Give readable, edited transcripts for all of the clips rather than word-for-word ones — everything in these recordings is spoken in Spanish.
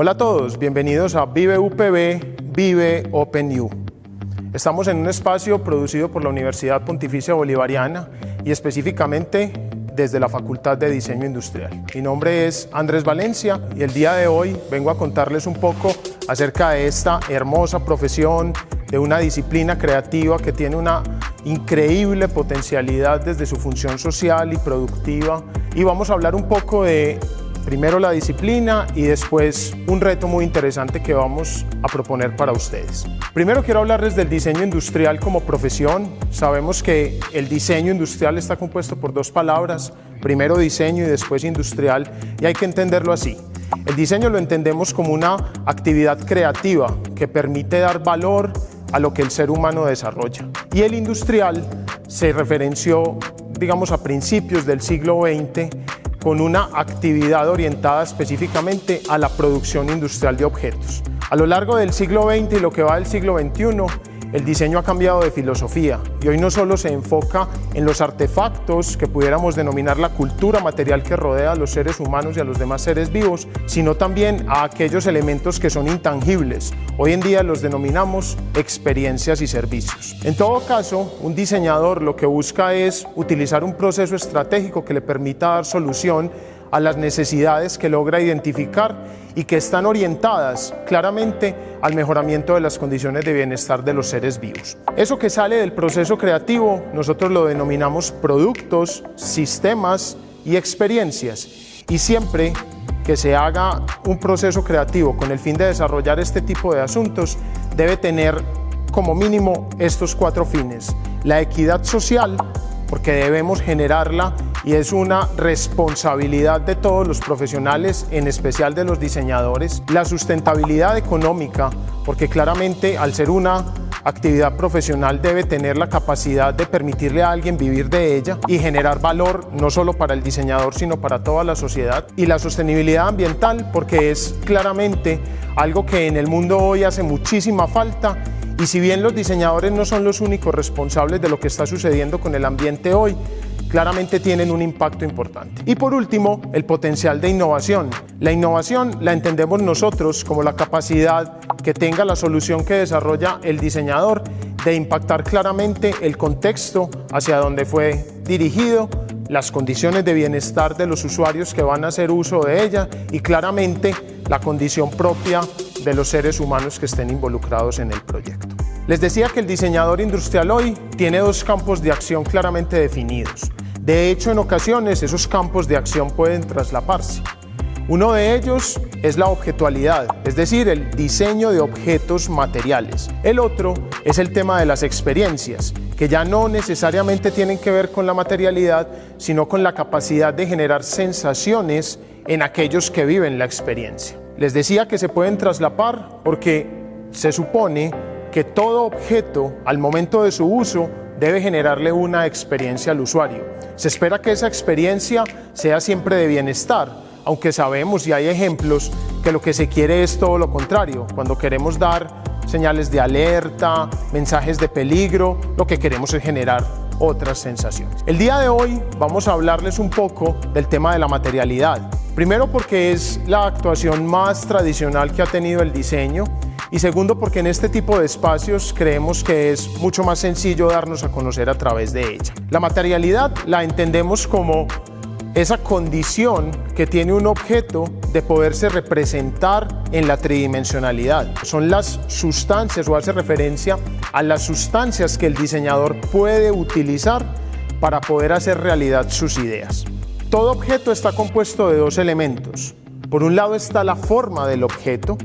Hola a todos, bienvenidos a Vive UPB, Vive OpenU. Estamos en un espacio producido por la Universidad Pontificia Bolivariana y específicamente desde la Facultad de Diseño Industrial. Mi nombre es Andrés Valencia y el día de hoy vengo a contarles un poco acerca de esta hermosa profesión, de una disciplina creativa que tiene una increíble potencialidad desde su función social y productiva. Y vamos a hablar un poco de primero la disciplina y después un reto muy interesante que vamos a proponer para ustedes. Primero quiero hablarles del diseño industrial como profesión. Sabemos que el diseño industrial está compuesto por dos palabras, primero diseño y después industrial, y hay que entenderlo así. El diseño lo entendemos como una actividad creativa que permite dar valor a lo que el ser humano desarrolla. Y el industrial se referenció, digamos, a principios del siglo XX con una actividad orientada específicamente a la producción industrial de objetos. A lo largo del siglo XX y lo que va del siglo XXI, el diseño ha cambiado de filosofía y hoy no solo se enfoca en los artefactos que pudiéramos denominar la cultura material que rodea a los seres humanos y a los demás seres vivos, sino también a aquellos elementos que son intangibles. Hoy en día los denominamos experiencias y servicios. En todo caso, un diseñador lo que busca es utilizar un proceso estratégico que le permita dar solución a las necesidades que logra identificar y que están orientadas claramente al mejoramiento de las condiciones de bienestar de los seres vivos. Eso que sale del proceso creativo nosotros lo denominamos productos, sistemas y experiencias, y siempre que se haga un proceso creativo con el fin de desarrollar este tipo de asuntos debe tener como mínimo estos cuatro fines: la equidad social, porque debemos generarla y es una responsabilidad de todos los profesionales, en especial de los diseñadores; la sustentabilidad económica, porque claramente al ser una actividad profesional debe tener la capacidad de permitirle a alguien vivir de ella y generar valor no solo para el diseñador sino para toda la sociedad; y la sostenibilidad ambiental, porque es claramente algo que en el mundo hoy hace muchísima falta. Y si bien los diseñadores no son los únicos responsables de lo que está sucediendo con el ambiente hoy, claramente tienen un impacto importante. Y por último, el potencial de innovación. La innovación la entendemos nosotros como la capacidad que tenga la solución que desarrolla el diseñador de impactar claramente el contexto hacia donde fue dirigido, las condiciones de bienestar de los usuarios que van a hacer uso de ella y claramente la condición propia de los seres humanos que estén involucrados en el proyecto. Les decía que el diseñador industrial hoy tiene dos campos de acción claramente definidos. De hecho, en ocasiones esos campos de acción pueden traslaparse. Uno de ellos es la objetualidad, es decir, el diseño de objetos materiales. El otro es el tema de las experiencias, que ya no necesariamente tienen que ver con la materialidad, sino con la capacidad de generar sensaciones en aquellos que viven la experiencia. Les decía que se pueden traslapar porque se supone que todo objeto, al momento de su uso, debe generarle una experiencia al usuario. Se espera que esa experiencia sea siempre de bienestar, aunque sabemos y hay ejemplos que lo que se quiere es todo lo contrario. Cuando queremos dar señales de alerta, mensajes de peligro, lo que queremos es generar otras sensaciones. El día de hoy vamos a hablarles un poco del tema de la materialidad. Primero porque es la actuación más tradicional que ha tenido el diseño, y segundo porque en este tipo de espacios creemos que es mucho más sencillo darnos a conocer a través de ella. La materialidad la entendemos como esa condición que tiene un objeto de poderse representar en la tridimensionalidad. Son las sustancias, o hace referencia a las sustancias que el diseñador puede utilizar para poder hacer realidad sus ideas. Todo objeto está compuesto de dos elementos. Por un lado está la forma del objeto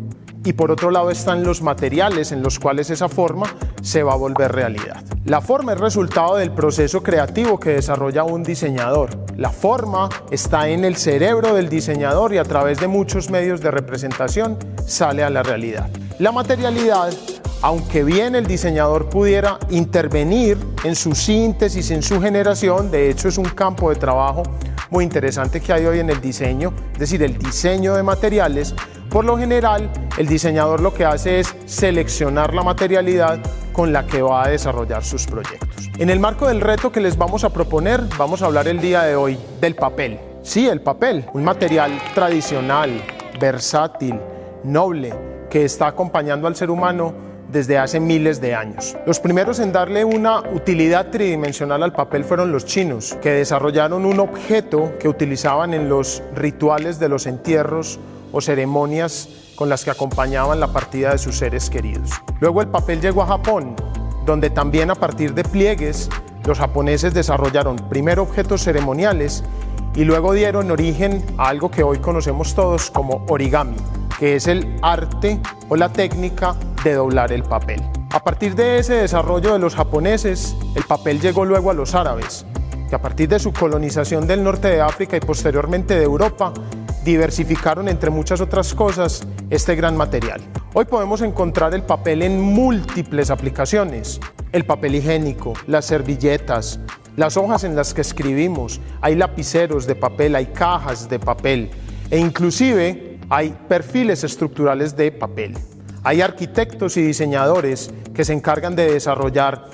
y por otro lado están los materiales en los cuales esa forma se va a volver realidad. La forma es resultado del proceso creativo que desarrolla un diseñador. La forma está en el cerebro del diseñador y a través de muchos medios de representación sale a la realidad. La materialidad, aunque bien el diseñador pudiera intervenir en su síntesis, en su generación, de hecho es un campo de trabajo muy interesante que hay hoy en el diseño, es decir, el diseño de materiales. Por lo general, el diseñador lo que hace es seleccionar la materialidad con la que va a desarrollar sus proyectos. En el marco del reto que les vamos a proponer, vamos a hablar el día de hoy del papel. Sí, el papel, un material tradicional, versátil, noble, que está acompañando al ser humano desde hace miles de años. Los primeros en darle una utilidad tridimensional al papel fueron los chinos, que desarrollaron un objeto que utilizaban en los rituales de los entierros o ceremonias con las que acompañaban la partida de sus seres queridos. Luego el papel llegó a Japón, donde también a partir de pliegues los japoneses desarrollaron primero objetos ceremoniales y luego dieron origen a algo que hoy conocemos todos como origami, que es el arte o la técnica de doblar el papel. A partir de ese desarrollo de los japoneses, el papel llegó luego a los árabes, que a partir de su colonización del norte de África y posteriormente de Europa, diversificaron entre muchas otras cosas este gran material. Hoy podemos encontrar el papel en múltiples aplicaciones. El papel higiénico, las servilletas, las hojas en las que escribimos, hay lapiceros de papel, hay cajas de papel e inclusive hay perfiles estructurales de papel. Hay arquitectos y diseñadores que se encargan de desarrollar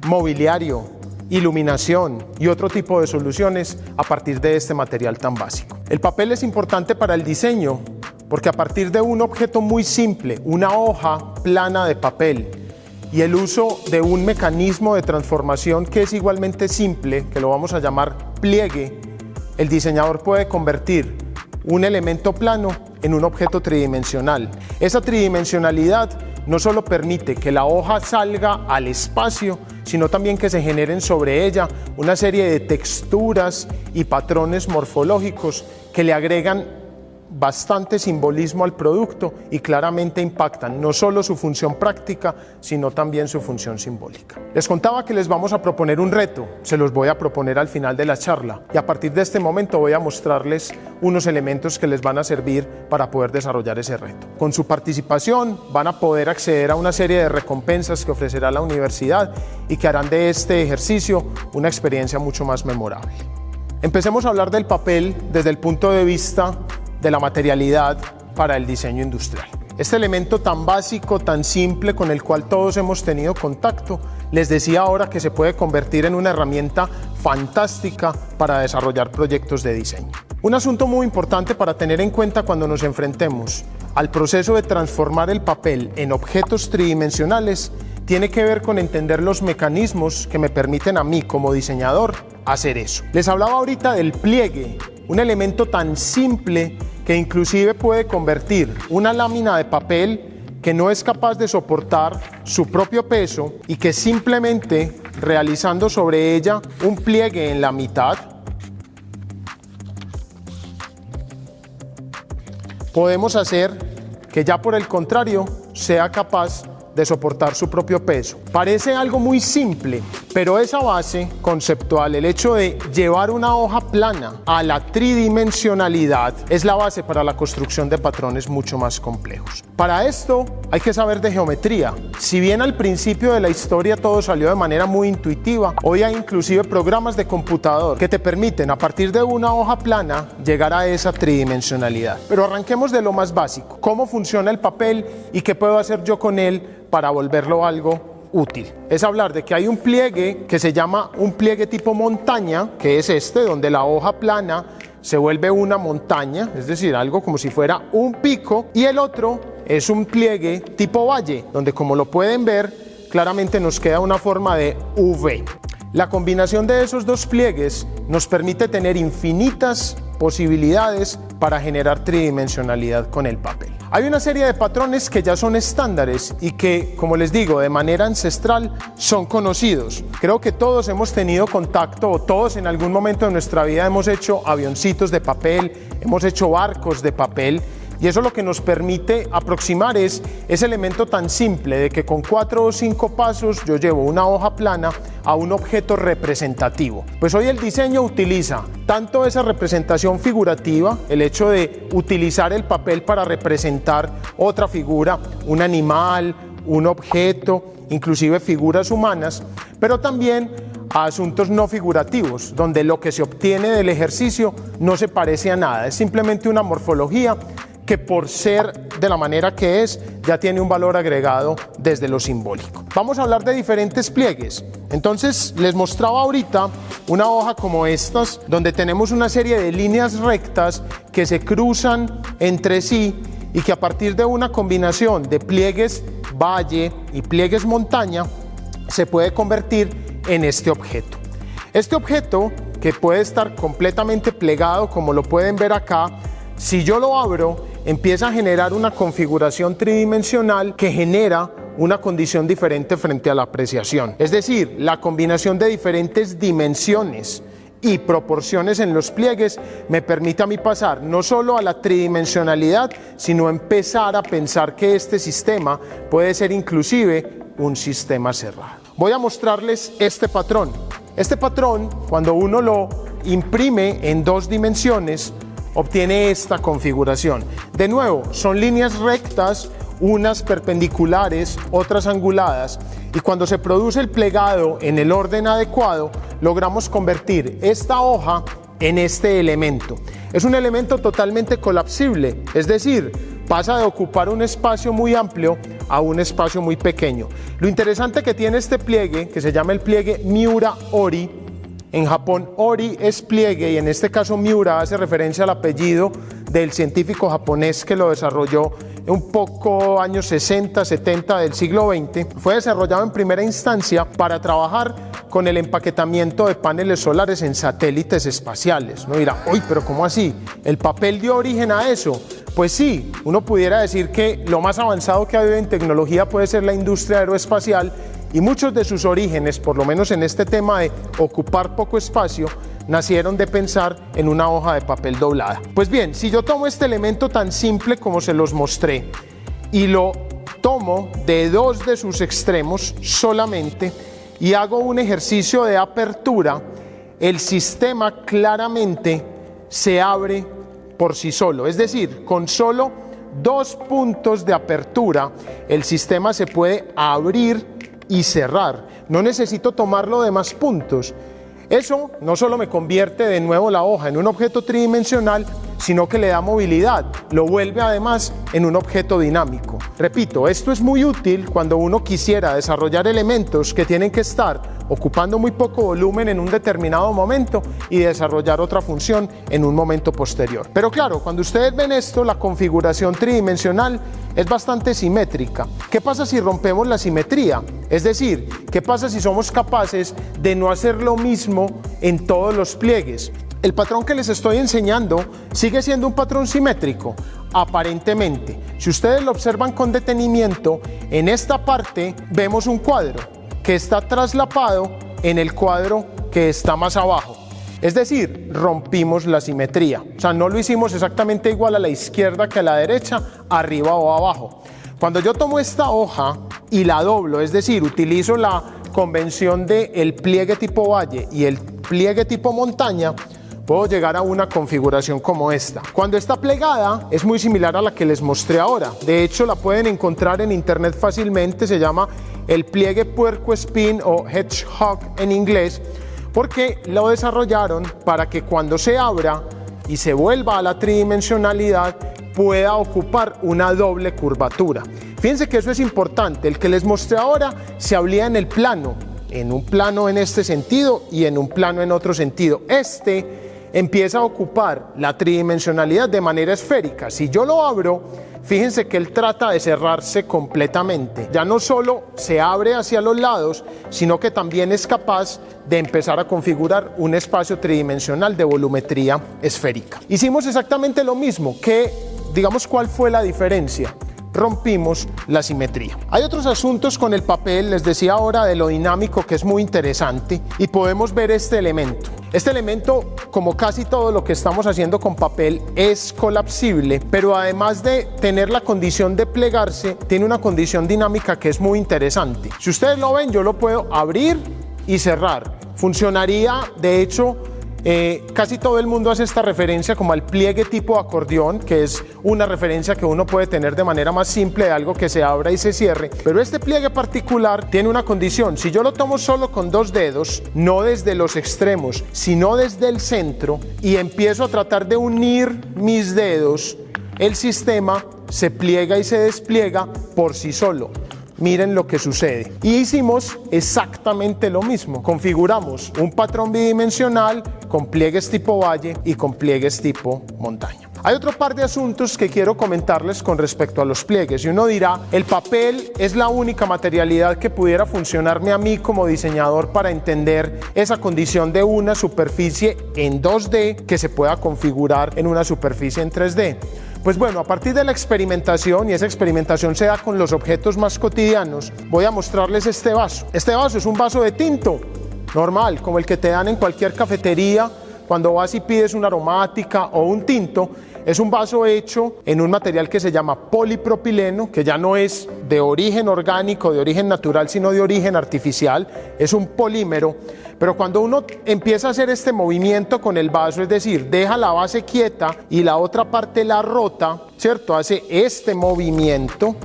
mobiliario, iluminación y otro tipo de soluciones a partir de este material tan básico. El papel es importante para el diseño porque a partir de un objeto muy simple, una hoja plana de papel, y el uso de un mecanismo de transformación que es igualmente simple, que lo vamos a llamar pliegue, el diseñador puede convertir un elemento plano en un objeto tridimensional. Esa tridimensionalidad no solo permite que la hoja salga al espacio, sino también que se generen sobre ella una serie de texturas y patrones morfológicos que le agregan bastante simbolismo al producto y claramente impactan no solo su función práctica, sino también su función simbólica. Les contaba que les vamos a proponer un reto, se los voy a proponer al final de la charla y a partir de este momento voy a mostrarles unos elementos que les van a servir para poder desarrollar ese reto. Con su participación van a poder acceder a una serie de recompensas que ofrecerá la universidad y que harán de este ejercicio una experiencia mucho más memorable. Empecemos a hablar del papel desde el punto de vista de la materialidad para el diseño industrial. Este elemento tan básico, tan simple, con el cual todos hemos tenido contacto, les decía ahora que se puede convertir en una herramienta fantástica para desarrollar proyectos de diseño. Un asunto muy importante para tener en cuenta cuando nos enfrentemos al proceso de transformar el papel en objetos tridimensionales tiene que ver con entender los mecanismos que me permiten a mí como diseñador hacer eso. Les hablaba ahorita del pliegue, un elemento tan simple que inclusive puede convertir una lámina de papel que no es capaz de soportar su propio peso y que simplemente realizando sobre ella un pliegue en la mitad, podemos hacer que ya por el contrario sea capaz de soportar su propio peso. Parece algo muy simple, pero esa base conceptual, el hecho de llevar una hoja plana a la tridimensionalidad, es la base para la construcción de patrones mucho más complejos. Para esto hay que saber de geometría. Si bien al principio de la historia todo salió de manera muy intuitiva, hoy hay inclusive programas de computador que te permiten a partir de una hoja plana llegar a esa tridimensionalidad. Pero arranquemos de lo más básico. ¿Cómo funciona el papel y qué puedo hacer yo con él para volverlo algo útil? Es hablar de que hay un pliegue que se llama un pliegue tipo montaña, que es este, donde la hoja plana se vuelve una montaña, es decir, algo como si fuera un pico, y el otro es un pliegue tipo valle, donde como lo pueden ver, claramente nos queda una forma de V. La combinación de esos dos pliegues nos permite tener infinitas posibilidades para generar tridimensionalidad con el papel. Hay una serie de patrones que ya son estándares y que, como les digo, de manera ancestral son conocidos. Creo que todos hemos tenido contacto o todos en algún momento de nuestra vida hemos hecho avioncitos de papel, hemos hecho barcos de papel. Y eso lo que nos permite aproximar es ese elemento tan simple de que con 4 o 5 pasos yo llevo una hoja plana a un objeto representativo. Pues hoy el diseño utiliza tanto esa representación figurativa, el hecho de utilizar el papel para representar otra figura, un animal, un objeto, inclusive figuras humanas, pero también a asuntos no figurativos, donde lo que se obtiene del ejercicio no se parece a nada, es simplemente una morfología que por ser de la manera que es, ya tiene un valor agregado desde lo simbólico. Vamos a hablar de diferentes pliegues. Entonces, les mostraba ahorita una hoja como estas, donde tenemos una serie de líneas rectas que se cruzan entre sí y que a partir de una combinación de pliegues valle y pliegues montaña se puede convertir en este objeto. Este objeto, que puede estar completamente plegado como lo pueden ver acá, si yo lo abro empieza a generar una configuración tridimensional que genera una condición diferente frente a la apreciación. Es decir, la combinación de diferentes dimensiones y proporciones en los pliegues me permite a mí pasar no solo a la tridimensionalidad, sino empezar a pensar que este sistema puede ser inclusive un sistema cerrado. Voy a mostrarles este patrón. Este patrón, cuando uno lo imprime en 2 dimensiones, obtiene esta configuración. De nuevo, son líneas rectas, unas perpendiculares, otras anguladas, y cuando se produce el plegado en el orden adecuado, logramos convertir esta hoja en este elemento. Es un elemento totalmente colapsible, es decir, pasa de ocupar un espacio muy amplio a un espacio muy pequeño. Lo interesante que tiene este pliegue, que se llama el pliegue Miura-Ori, en Japón Ori es pliegue y en este caso Miura hace referencia al apellido del científico japonés que lo desarrolló un poco años 60, 70 del siglo XX. Fue desarrollado en primera instancia para trabajar con el empaquetamiento de paneles solares en satélites espaciales. Uno dirá, uy, pero ¿cómo así? ¿El papel dio origen a eso? Pues sí, uno pudiera decir que lo más avanzado que ha habido en tecnología puede ser la industria aeroespacial, y muchos de sus orígenes, por lo menos en este tema de ocupar poco espacio, nacieron de pensar en una hoja de papel doblada. Pues bien, si yo tomo este elemento tan simple como se los mostré y lo tomo de 2 de sus extremos solamente y hago un ejercicio de apertura, el sistema claramente se abre por sí solo. Es decir, con solo 2 puntos de apertura, el sistema se puede abrir y cerrar. No necesito tomarlo de más puntos. Eso no solo me convierte de nuevo la hoja en un objeto tridimensional, sino que le da movilidad, lo vuelve además en un objeto dinámico. Repito, esto es muy útil cuando uno quisiera desarrollar elementos que tienen que estar ocupando muy poco volumen en un determinado momento y desarrollar otra función en un momento posterior. Pero claro, cuando ustedes ven esto, la configuración tridimensional es bastante simétrica. ¿Qué pasa si rompemos la simetría? Es decir, ¿qué pasa si somos capaces de no hacer lo mismo en todos los pliegues? El patrón que les estoy enseñando sigue siendo un patrón simétrico, aparentemente. Si ustedes lo observan con detenimiento, en esta parte vemos un cuadro que está traslapado en el cuadro que está más abajo. Es decir, rompimos la simetría. O sea, no lo hicimos exactamente igual a la izquierda que a la derecha, arriba o abajo. Cuando yo tomo esta hoja y la doblo, es decir, utilizo la convención del pliegue tipo valle y el pliegue tipo montaña, puedo llegar a una configuración como esta. Cuando está plegada es muy similar a la que les mostré ahora. De hecho, la pueden encontrar en internet fácilmente. Se llama el pliegue puercoespín o hedgehog en inglés, porque lo desarrollaron para que cuando se abra y se vuelva a la tridimensionalidad pueda ocupar una doble curvatura. Fíjense que eso es importante. El que les mostré ahora se abría en el plano, en un plano en este sentido y en un plano en otro sentido. Este empieza a ocupar la tridimensionalidad de manera esférica. Si yo lo abro, fíjense que él trata de cerrarse completamente. Ya no solo se abre hacia los lados, sino que también es capaz de empezar a configurar un espacio tridimensional de volumetría esférica. Hicimos exactamente lo mismo. Digamos, ¿cuál fue la diferencia? Rompimos la simetría. Hay otros asuntos con el papel, les decía ahora de lo dinámico, que es muy interesante, y podemos ver este elemento. Este elemento, como casi todo lo que estamos haciendo con papel, es colapsible, pero además de tener la condición de plegarse, tiene una condición dinámica que es muy interesante. Si ustedes lo ven, yo lo puedo abrir y cerrar. Funcionaría, de hecho, casi todo el mundo hace esta referencia como al pliegue tipo acordeón, que es una referencia que uno puede tener de manera más simple de algo que se abra y se cierre, pero este pliegue particular tiene una condición. Si yo lo tomo solo con 2 dedos, no desde los extremos, sino desde el centro, y empiezo a tratar de unir mis dedos, el sistema se pliega y se despliega por sí solo. Miren lo que sucede. Y hicimos exactamente lo mismo. Configuramos un patrón bidimensional con pliegues tipo valle y con pliegues tipo montaña. Hay otro par de asuntos que quiero comentarles con respecto a los pliegues. Y uno dirá, el papel es la única materialidad que pudiera funcionarme a mí como diseñador para entender esa condición de una superficie en 2D que se pueda configurar en una superficie en 3D. Pues bueno, a partir de la experimentación, y esa experimentación se da con los objetos más cotidianos, voy a mostrarles este vaso. Este vaso es un vaso de tinto, normal, como el que te dan en cualquier cafetería cuando vas y pides una aromática o un tinto. Es un vaso hecho en un material que se llama polipropileno, que ya no es de origen orgánico, de origen natural, sino de origen artificial. Es un polímero. Pero cuando uno empieza a hacer este movimiento con el vaso, es decir, deja la base quieta y la otra parte la rota, ¿cierto? Hace este movimiento.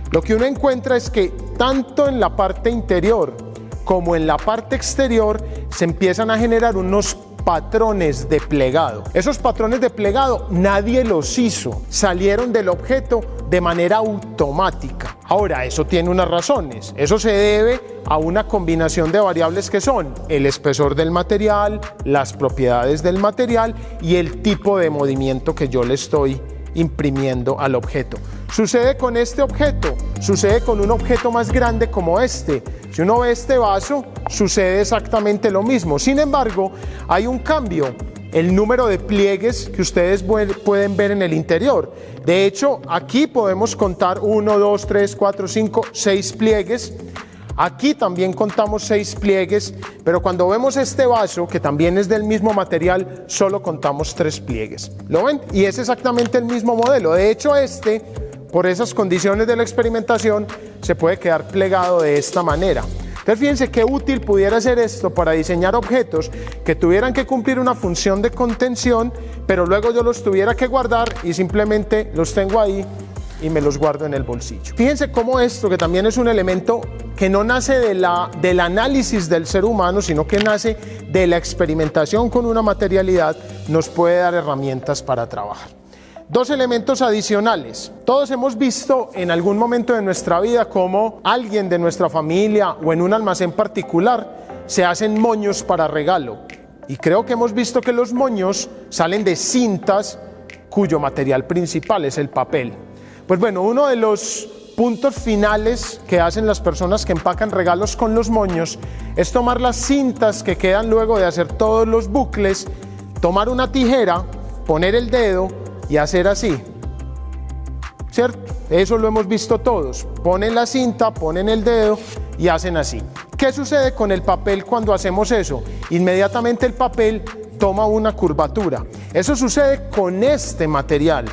Lo que uno encuentra es que tanto en la parte interior como en la parte exterior se empiezan a generar unos patrones de plegado. Esos patrones de plegado nadie los hizo, salieron del objeto de manera automática. Ahora, eso tiene unas razones. Eso se debe a una combinación de variables que son el espesor del material, las propiedades del material y el tipo de movimiento que yo le estoy imprimiendo al objeto. Sucede con este objeto, sucede con un objeto más grande como este. Si uno ve este vaso, sucede exactamente lo mismo. Sin embargo, hay un cambio, el número de pliegues que ustedes pueden ver en el interior. De hecho, aquí podemos contar 1, 2, 3, 4, 5, 6 pliegues. Aquí también contamos 6 pliegues, pero cuando vemos este vaso, que también es del mismo material, solo contamos 3 pliegues. ¿Lo ven? Y es exactamente el mismo modelo. De hecho, por esas condiciones de la experimentación, se puede quedar plegado de esta manera. Entonces, fíjense qué útil pudiera ser esto para diseñar objetos que tuvieran que cumplir una función de contención, pero luego yo los tuviera que guardar y simplemente los tengo ahí y me los guardo en el bolsillo. Fíjense cómo esto, que también es un elemento que no nace del análisis del ser humano, sino que nace de la experimentación con una materialidad, nos puede dar herramientas para trabajar. 2 elementos adicionales. Todos hemos visto en algún momento de nuestra vida cómo alguien de nuestra familia o en un almacén particular se hacen moños para regalo. Y creo que hemos visto que los moños salen de cintas cuyo material principal es el papel. Pues bueno, uno de los puntos finales que hacen las personas que empacan regalos con los moños es tomar las cintas que quedan luego de hacer todos los bucles, tomar una tijera, poner el dedo y hacer así, ¿cierto? Eso lo hemos visto todos. Ponen la cinta, ponen el dedo y hacen así. ¿Qué sucede con el papel cuando hacemos eso? Inmediatamente el papel toma una curvatura. Eso sucede con este material.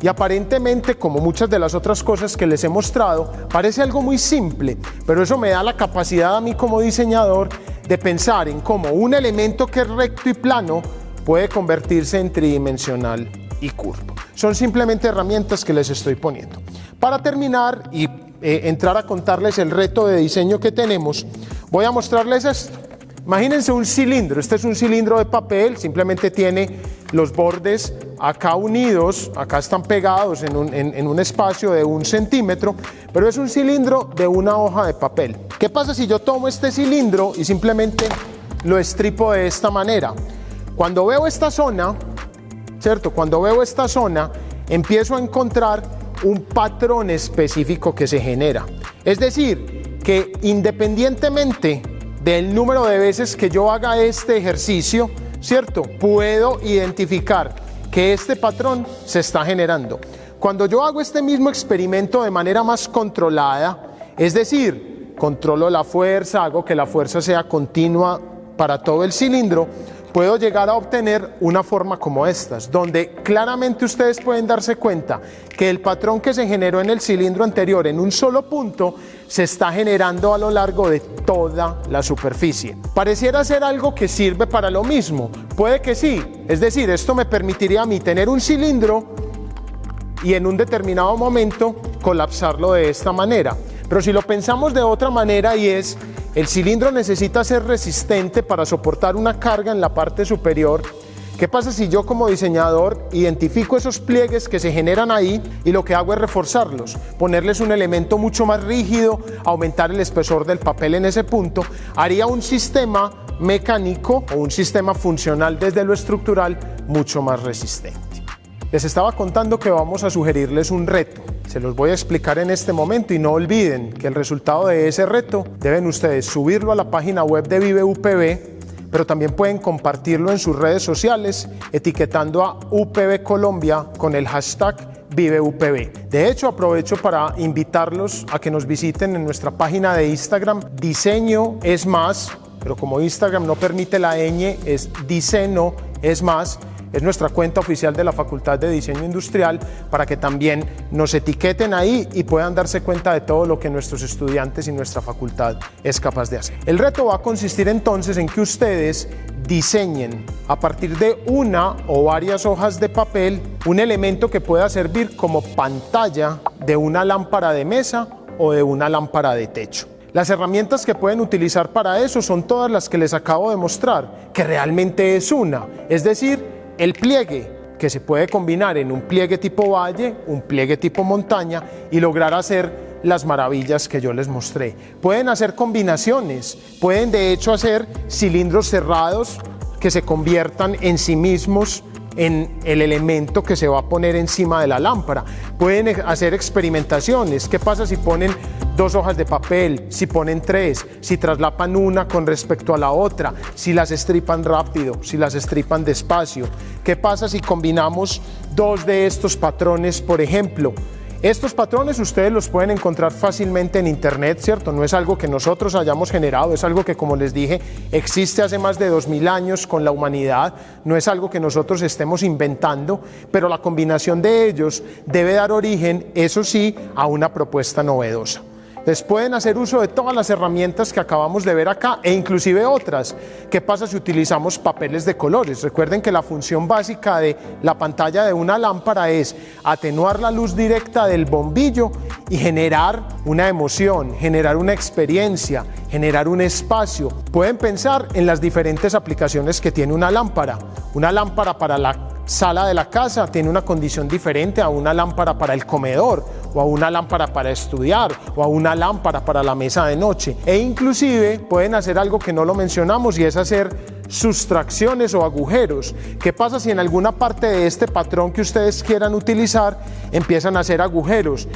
Y aparentemente, como muchas de las otras cosas que les he mostrado, parece algo muy simple, pero eso me da la capacidad a mí como diseñador de pensar en cómo un elemento que es recto y plano puede convertirse en tridimensional y curvo. Son simplemente herramientas que les estoy poniendo. Para terminar y entrar a contarles el reto de diseño que tenemos, voy a mostrarles esto. Imagínense un cilindro. Este es un cilindro de papel, simplemente tiene los bordes acá unidos, acá están pegados en un espacio de 1 centímetro, pero es un cilindro de una hoja de papel. ¿Qué pasa si yo tomo este cilindro y simplemente lo estripo de esta manera? Cuando veo esta zona, ¿cierto? Cuando veo esta zona, empiezo a encontrar un patrón específico que se genera. Es decir, que independientemente del número de veces que yo haga este ejercicio, ¿cierto? Puedo identificar que este patrón se está generando. Cuando yo hago este mismo experimento de manera más controlada, es decir, controlo la fuerza, hago que la fuerza sea continua para todo el cilindro, puedo llegar a obtener una forma como estas, donde claramente ustedes pueden darse cuenta que el patrón que se generó en el cilindro anterior en un solo punto se está generando a lo largo de toda la superficie. Pareciera ser algo que sirve para lo mismo, puede que sí, es decir, esto me permitiría a mí tener un cilindro y en un determinado momento colapsarlo de esta manera. Pero si lo pensamos de otra manera, y es, el cilindro necesita ser resistente para soportar una carga en la parte superior. ¿Qué pasa si yo como diseñador identifico esos pliegues que se generan ahí y lo que hago es reforzarlos, ponerles un elemento mucho más rígido, aumentar el espesor del papel en ese punto? Haría un sistema mecánico o un sistema funcional desde lo estructural mucho más resistente. Les estaba contando que vamos a sugerirles un reto. Se los voy a explicar en este momento y no olviden que el resultado de ese reto deben ustedes subirlo a la página web de Vive UPB, pero también pueden compartirlo en sus redes sociales etiquetando a UPB Colombia con el hashtag Vive UPB. De hecho, aprovecho para invitarlos a que nos visiten en nuestra página de Instagram, Diseño es Más, pero como Instagram no permite la ñ, es Diceno es Más. Es nuestra cuenta oficial de la Facultad de Diseño Industrial para que también nos etiqueten ahí y puedan darse cuenta de todo lo que nuestros estudiantes y nuestra facultad es capaz de hacer. El reto va a consistir entonces en que ustedes diseñen a partir de una o varias hojas de papel un elemento que pueda servir como pantalla de una lámpara de mesa o de una lámpara de techo. Las herramientas que pueden utilizar para eso son todas las que les acabo de mostrar, que realmente es una, es decir, el pliegue, que se puede combinar en un pliegue tipo valle, un pliegue tipo montaña y lograr hacer las maravillas que yo les mostré. Pueden hacer combinaciones, pueden de hecho hacer cilindros cerrados que se conviertan en sí mismos en el elemento que se va a poner encima de la lámpara. Pueden hacer experimentaciones. ¿Qué pasa si ponen 2 hojas de papel, si ponen 3, si traslapan una con respecto a la otra, si las estripan rápido, si las estripan despacio? ¿Qué pasa si combinamos 2 de estos patrones, por ejemplo? Estos patrones ustedes los pueden encontrar fácilmente en internet, ¿cierto? No es algo que nosotros hayamos generado, es algo que, como les dije, existe hace más de 2000 años con la humanidad, no es algo que nosotros estemos inventando, pero la combinación de ellos debe dar origen, eso sí, a una propuesta novedosa. Entonces pueden hacer uso de todas las herramientas que acabamos de ver acá e inclusive otras. ¿Qué pasa si utilizamos papeles de colores? Recuerden que la función básica de la pantalla de una lámpara es atenuar la luz directa del bombillo y generar una emoción, generar una experiencia, generar un espacio. Pueden pensar en las diferentes aplicaciones que tiene una lámpara. Una lámpara para la sala de la casa tiene una condición diferente a una lámpara para el comedor o a una lámpara para estudiar o a una lámpara para la mesa de noche, e inclusive pueden hacer algo que no lo mencionamos y es hacer sustracciones o agujeros. ¿Qué pasa si en alguna parte de este patrón que ustedes quieran utilizar empiezan a hacer agujeros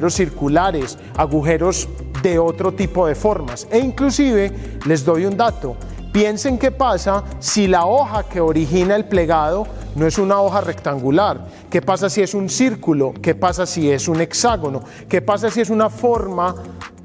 circulares, agujeros de otro tipo de formas? E inclusive les doy un dato. Piensen qué pasa si la hoja que origina el plegado no es una hoja rectangular. ¿Qué pasa si es un círculo? ¿Qué pasa si es un hexágono? ¿Qué pasa si es una forma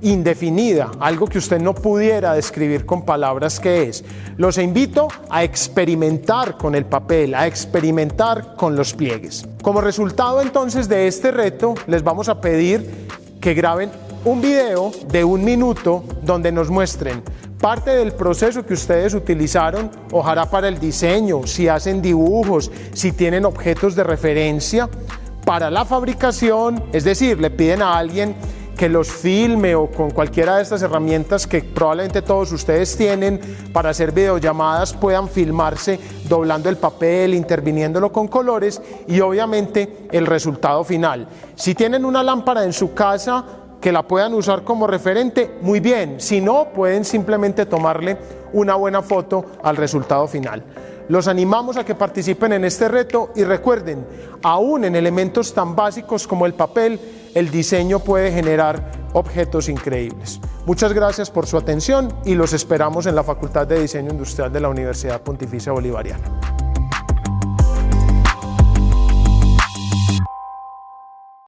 indefinida? Algo que usted no pudiera describir con palabras. ¿Qué es? Los invito a experimentar con el papel, a experimentar con los pliegues. Como resultado entonces de este reto, les vamos a pedir que graben un video de 1 minuto donde nos muestren parte del proceso que ustedes utilizaron, ojalá para el diseño, si hacen dibujos, si tienen objetos de referencia para la fabricación, es decir, le piden a alguien que los filme o con cualquiera de estas herramientas que probablemente todos ustedes tienen para hacer videollamadas, puedan filmarse doblando el papel, interviniéndolo con colores y obviamente el resultado final. Si tienen una lámpara en su casa que la puedan usar como referente, muy bien. Si no, pueden simplemente tomarle una buena foto al resultado final. Los animamos a que participen en este reto y recuerden, aún en elementos tan básicos como el papel, el diseño puede generar objetos increíbles. Muchas gracias por su atención y los esperamos en la Facultad de Diseño Industrial de la Universidad Pontificia Bolivariana.